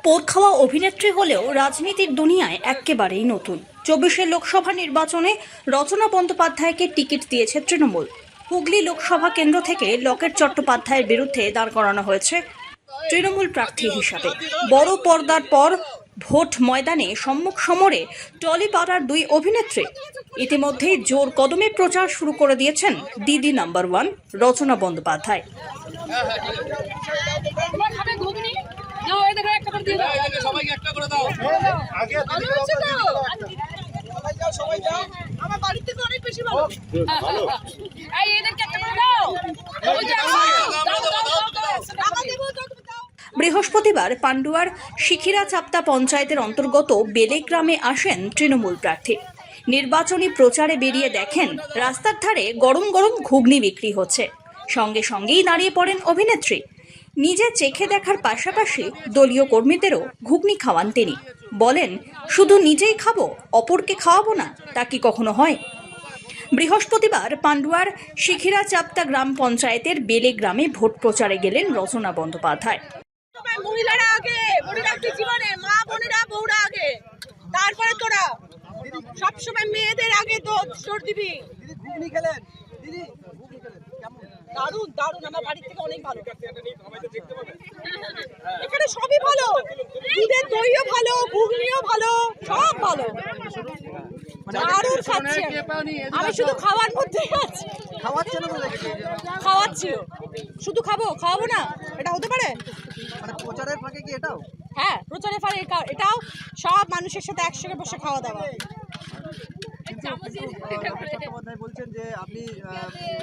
পোড়খাওয়া অভিনেত্রী হলেও রাজনীতির দুনিয়ায় একেবারেই নতুন। 24 লোকসভা নির্বাচনে রচনা বন্দ্যোপাধ্যায়কে টিকিট দিয়েছে তৃণমূল। হুগলি লোকসভা কেন্দ্র থেকে লকেট চট্টোপাধ্যায়ের বিরুদ্ধে দাঁড় করানো হয়েছে তৃণমূল প্রার্থী হিসাবে। বড় পর্দার পর ভোট ময়দানে সম্মুখ সমরে টলিপাড়ার দুই অভিনেত্রী ইতিমধ্যেই জোর কদমে প্রচার শুরু করে দিয়েছেন দিদি নাম্বার 1 রচনা বন্দ্যোপাধ্যায়। বৃহস্পতিবার পান্ডুয়ার শিখিরা চাপ্তা পঞ্চায়েতের অন্তর্গত বেলে গ্রামে আসেন তৃণমূল প্রার্থী। নির্বাচনী প্রচারে বেরিয়ে দেখেন রাস্তার ধারে গরম গরম ঘুগনি বিক্রি হচ্ছে। সঙ্গে সঙ্গেই দাঁড়িয়ে পড়েন অভিনেত্রী। নিজে চেখে দেখার পাশাপাশি দলীয় কর্মীদেরও ঘুগনি খাওয়ান তিনি। বলেন, শুধু নিজেই খাবো, অপরকে খাওয়াবো না, তা কি কখনো হয়? বৃহস্পতিবার পান্ডুয়ার শিখিরা চাপ্তা গ্রাম পঞ্চায়েতের বেলে গ্রামে ভোট প্রচারে গেলেন রচনা বন্দ্যোপাধ্যায়। মহিলারা আগে, জীবনে মা বোনেরা বউরা আগে, তারপরে তোরা সবসময় মেয়েদের আগে তোর দিবি। ঘুগনি খেলেন দিদি? দারুণ দারুণ, আমার বাড়ি থেকে অনেক ভালো। এখানে সবই ভালো, দুধের দইও ভালো, ঘুগনিও ভালো, সব ভালো। দারুণ খাচ্ছি আমি, শুধু খাওয়ার মধ্যেই আছি। খাওয়াচ্ছিল, শুধু খাওয়াবো না, এটা হতে পারে? প্রচারের ফাঁকে কি এটাও? হ্যাঁ, প্রচারের ফাঁকে এটাও সব মানুষের সাথে একসঙ্গে বসে খাওয়া দাওয়া। বলছেন যে আপনি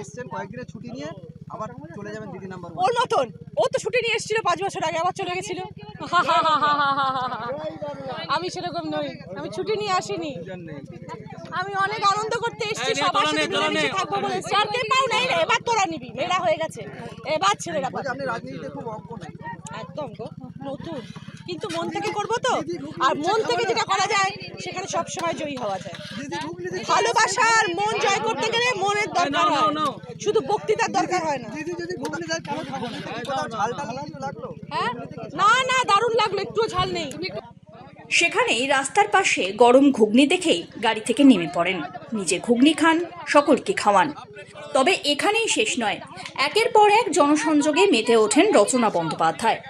এসছেন কয়েকদিনের ছুটি নিয়ে, আবার চলে যাবেন দিদি নাম্বার 1। ওর মতন, ও তো ছুটি নিয়ে এসেছিল 5 বছর আগে, আবার চলে গেছিল। আমি সেরকম নই, আমি ছুটি নিয়ে আসিনি। আমি অনেক আনন্দ করতে এসেছি, সবার সাথে মিলেমিশে থাকবো বলে। স্যারকে পাও নাই রে, এবার তোরা নিবি, মেয়েরা হয়ে গেছে, এবার ছেলেরা পাবে। আপনি রাজনীতিতে খুব অজ্ঞ নাই? একদম গো, নতুন, কিন্তু মন থেকে করবো তো, আর মন থেকে যেটা করা যায় সেখানে সব সময় জয়ী হওয়া যায়। ভালোবাসার মন জয় করতে গেলে মনের দরকার হয়, শুধু বক্তৃতার দরকার হয় না। হ্যাঁ, না না, দারুণ লাগলো, একটুও ঝাল নেই। সেখানেই রাস্তার পাশে গরম ঘুগনি দেখেই গাড়ি থেকে নেমে পড়েন, নিজে ঘুগনি খান, সকলকে খাওয়ান। তবে এখানেই শেষ নয়, একের পর এক জনসংযোগে মেতে ওঠেন রচনা বন্দ্যোপাধ্যায়।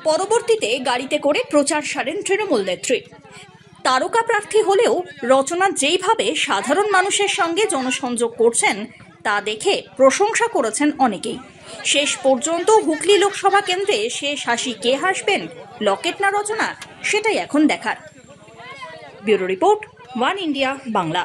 পরবর্তীতে গাড়িতে করে প্রচার সারেন তৃণমূল নেত্রী। তারকা প্রার্থী হলেও রচনা যেইভাবে সাধারণ মানুষের সঙ্গে জনসংযোগ করছেন তা দেখে প্রশংসা করেছেন অনেকেই। শেষ পর্যন্ত হুগলি লোকসভা কেন্দ্রে শেষ হাসি কে হাসবেন, লকেট না রচনা, সেটাই এখন দেখার। Bureau report, one India Bangla.